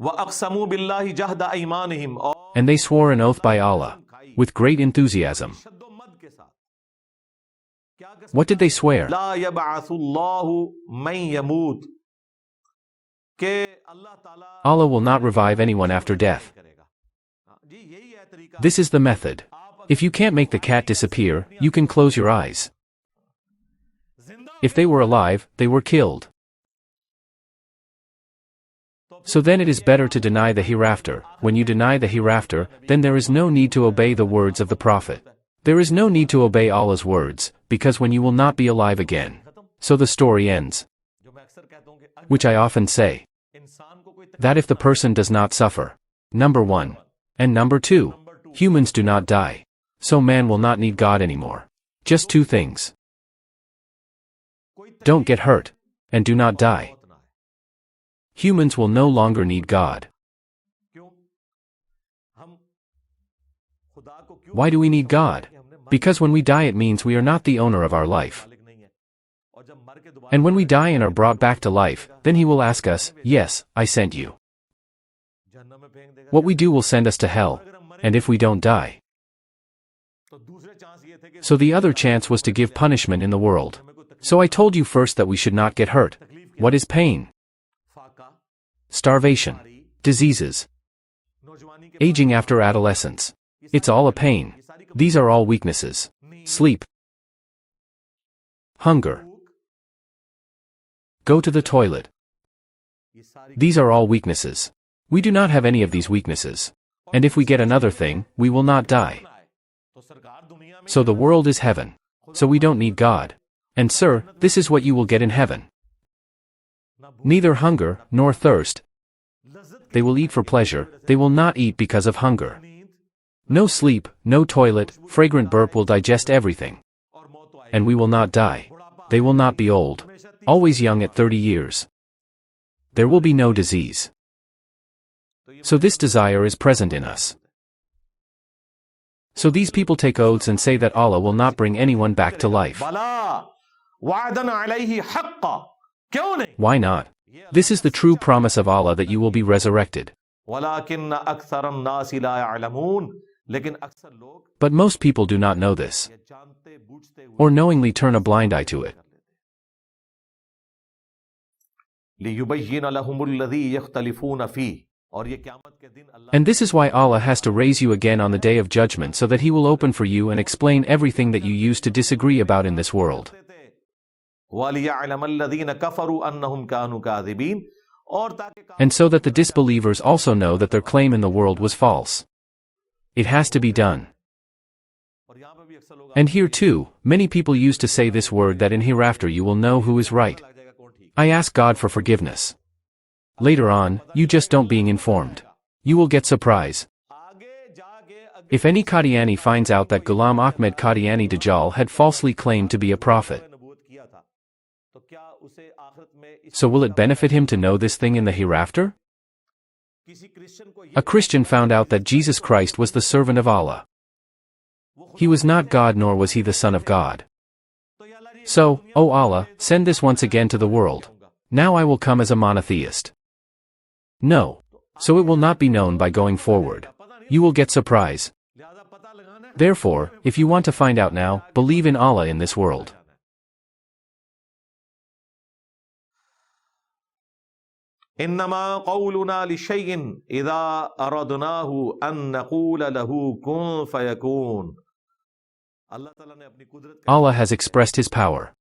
وَأَقْسَمُوا بِاللَّهِ جَهْدَ أَيْمَانِهِمْ. And they swore an oath by Allah, with great enthusiasm. What did they swear? لَا يَبْعَثُ اللَّهُ مَنْ يَمُوتُ. Allah will not revive anyone after death. This is the method. If you can't make the cat disappear, you can close your eyes. If they were alive, they were killed. So then it is better to deny the hereafter. When you deny the hereafter, then there is no need to obey the words of the Prophet. There is no need to obey Allah's words, because when you will not be alive again. So the story ends. Which I often say. That if the person does not suffer. Number 1. And number 2. Humans do not die. So man will not need God anymore. Just 2 things. Don't get hurt. And do not die. Humans will no longer need God. Why do we need God? Because when we die it means we are not the owner of our life. And when we die and are brought back to life, then He will ask us, yes, I sent you. What we do will send us to hell. And if we don't die. So the other chance was to give punishment in the world. So I told you first that we should not get hurt. What is pain? Starvation. Diseases. Aging after adolescence. It's all a pain. These are all weaknesses. Sleep. Hunger. Go to the toilet. These are all weaknesses. We do not have any of these weaknesses. And if we get another thing, we will not die. So the world is heaven. So we don't need God. And sir, this is what you will get in heaven. Neither hunger, nor thirst. They will eat for pleasure, they will not eat because of hunger. No sleep, no toilet, fragrant burp will digest everything. And we will not die. They will not be old. Always young at 30 years. There will be no disease. So this desire is present in us. So these people take oaths and say that Allah will not bring anyone back to life. Why not? This is the true promise of Allah that you will be resurrected. But most people do not know this. Or knowingly turn a blind eye to it. And this is why Allah has to raise you again on the Day of Judgment so that He will open for you and explain everything that you used to disagree about in this world. And so that the disbelievers also know that their claim in the world was false. It has to be done. And here too, many people used to say this word that in hereafter you will know who is right. I ask God for forgiveness. Later on, you just don't being informed. You will get surprise. If any Qadiani finds out that Ghulam Ahmed Qadiani Dajjal had falsely claimed to be a prophet, so will it benefit him to know this thing in the hereafter? A Christian found out that Jesus Christ was the servant of Allah. He was not God nor was He the Son of God. So, O Allah, send this once again to the world. Now I will come as a monotheist. No. So it will not be known by going forward. You will get surprise. Therefore, if you want to find out now, believe in Allah in this world. إنما قولنا لشيء إذا أردناه أن نقول له كن فيكون. Allah has expressed His power.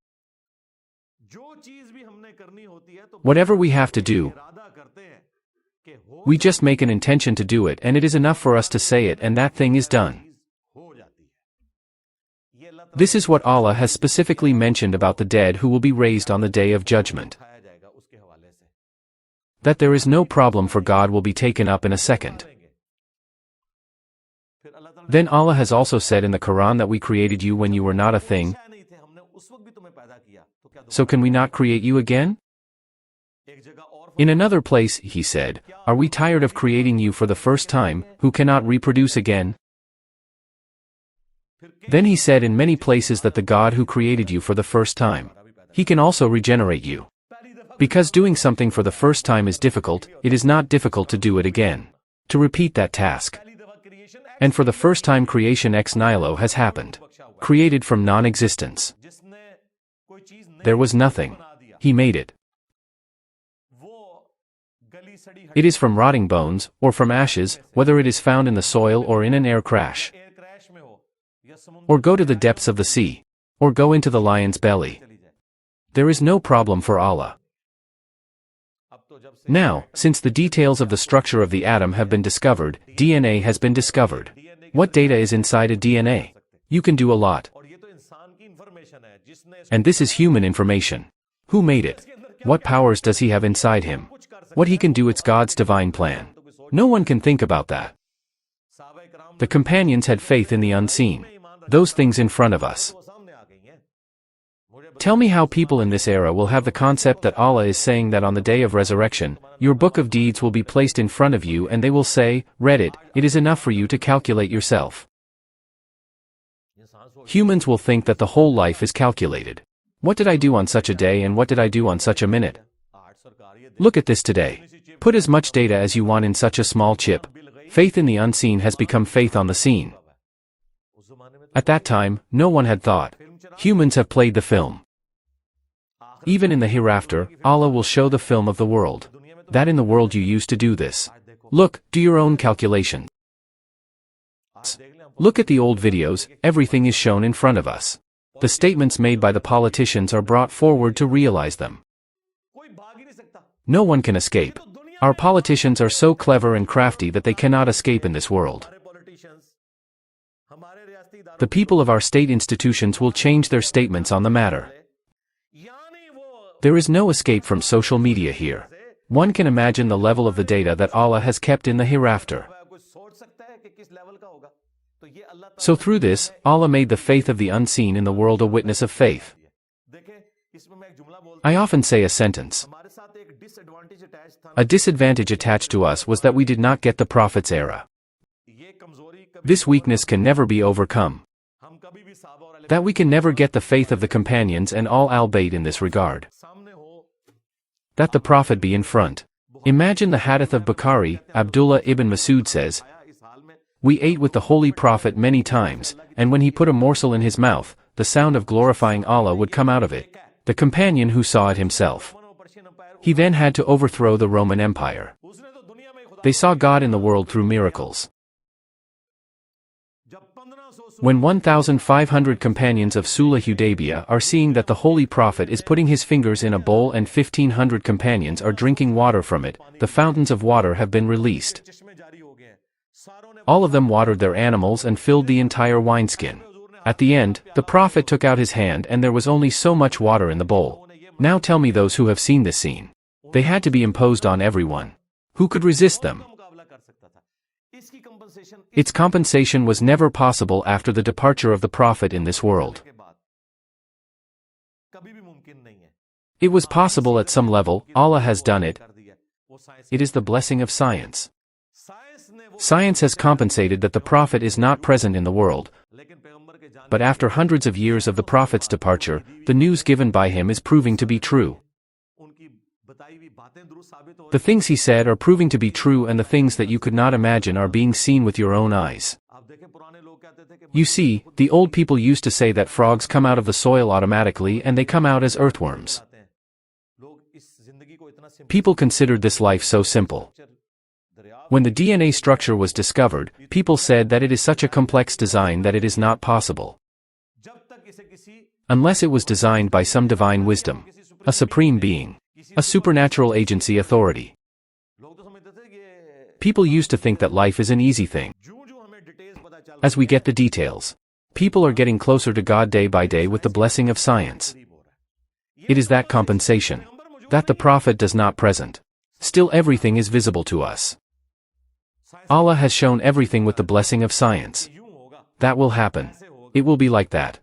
Whatever we have to do, we just make an intention to do it and it is enough for us to say it and that thing is done. This is what Allah has specifically mentioned about the dead who will be raised on the Day of Judgment. That there is no problem for God will be taken up in a second. Then Allah has also said in the Quran that we created you when you were not a thing. So can we not create you again? In another place, He said, are we tired of creating you for the first time, who cannot reproduce again? Then He said in many places that the God who created you for the first time, He can also regenerate you. Because doing something for the first time is difficult, it is not difficult to do it again. To repeat that task. And for the first time creation ex nihilo has happened. Created from non-existence. There was nothing. He made it. It is from rotting bones, or from ashes, whether it is found in the soil or in an air crash. Or go to the depths of the sea. Or go into the lion's belly. There is no problem for Allah. Now, since the details of the structure of the atom have been discovered, DNA has been discovered. What data is inside a DNA? You can do a lot. And this is human information. Who made it? What powers does he have inside him? What he can do, it's God's divine plan. No one can think about that. The companions had faith in the unseen. Those things in front of us. Tell me how people in this era will have the concept that Allah is saying that on the day of resurrection, your book of deeds will be placed in front of you and they will say, read it, it is enough for you to calculate yourself. Humans will think that the whole life is calculated. What did I do on such a day and what did I do on such a minute? Look at this today. Put as much data as you want in such a small chip. Faith in the unseen has become faith on the seen. At that time, no one had thought. Humans have played the film. Even in the hereafter, Allah will show the film of the world. That in the world you used to do this. Look, do your own calculations. Look at the old videos, everything is shown in front of us. The statements made by the politicians are brought forward to realize them. No one can escape. Our politicians are so clever and crafty that they cannot escape in this world. The people of our state institutions will change their statements on the matter. There is no escape from social media here. One can imagine the level of the data that Allah has kept in the hereafter. So through this, Allah made the faith of the unseen in the world a witness of faith. I often say a sentence. A disadvantage attached to us was that we did not get the Prophet's era. This weakness can never be overcome. That we can never get the faith of the companions and all al-Bayt in this regard. That the Prophet be in front. Imagine the hadith of Bukhari. Abdullah ibn Masud says, we ate with the Holy Prophet many times, and when he put a morsel in his mouth, the sound of glorifying Allah would come out of it. The companion who saw it himself. He then had to overthrow the Roman Empire. They saw God in the world through miracles. When 1,500 companions of Sulh Hudaybiyah are seeing that the Holy Prophet is putting his fingers in a bowl and 1,500 companions are drinking water from it, the fountains of water have been released. All of them watered their animals and filled the entire wineskin. At the end, the Prophet took out his hand and there was only so much water in the bowl. Now tell me those who have seen this scene. They had to be imposed on everyone. Who could resist them? Its compensation was never possible after the departure of the Prophet in this world. It was possible at some level, Allah has done it. It is the blessing of science. Science has compensated that the Prophet is not present in the world. But after hundreds of years of the Prophet's departure, the news given by him is proving to be true. The things he said are proving to be true, and the things that you could not imagine are being seen with your own eyes. You see, the old people used to say that frogs come out of the soil automatically and they come out as earthworms. People considered this life so simple. When the DNA structure was discovered, people said that it is such a complex design that it is not possible. Unless it was designed by some divine wisdom, a supreme being, a supernatural agency authority. People used to think that life is an easy thing. As we get the details, people are getting closer to God day by day with the blessing of science. It is that compensation. That the Prophet does not present. Still everything is visible to us. Allah has shown everything with the blessing of science. That will happen. It will be like that.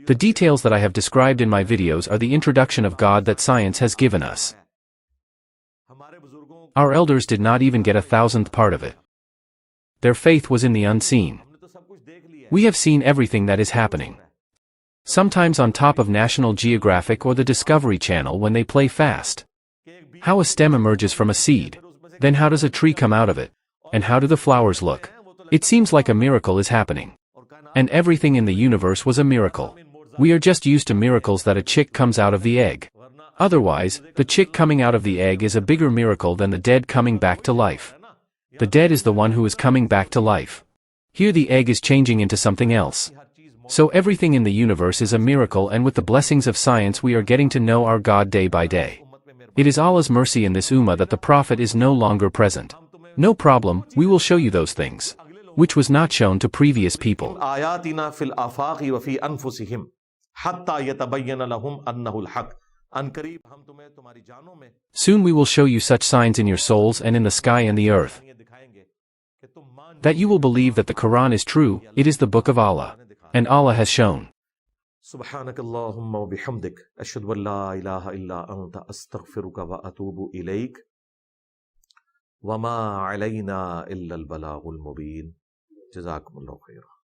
The details that I have described in my videos are the introduction of God that science has given us. Our elders did not even get 1,000th part of it. Their faith was in the unseen. We have seen everything that is happening. Sometimes on top of National Geographic or the Discovery Channel when they play fast. How a stem emerges from a seed. Then how does a tree come out of it? And how do the flowers look? It seems like a miracle is happening. And everything in the universe was a miracle. We are just used to miracles that a chick comes out of the egg. Otherwise, the chick coming out of the egg is a bigger miracle than the dead coming back to life. The dead is the one who is coming back to life. Here the egg is changing into something else. So everything in the universe is a miracle, and with the blessings of science we are getting to know our God day by day. It is Allah's mercy in this ummah that the Prophet is no longer present. No problem, we will show you those things, which was not shown to previous people. آياتنا في الآفاق وفي أنفسهم حتى يتبين لهم أنه الحق. Soon we will show you such signs in your souls and in the sky and the earth, that you will believe that the Quran is true. It is the book of Allah, and Allah has shown. سبحانك اللهم وبحمدك أشهد أن لا إله إلا أنت أستغفرك وأتوب إليك وما علينا إلا البلاغ المبين جزاكم الله خيرا.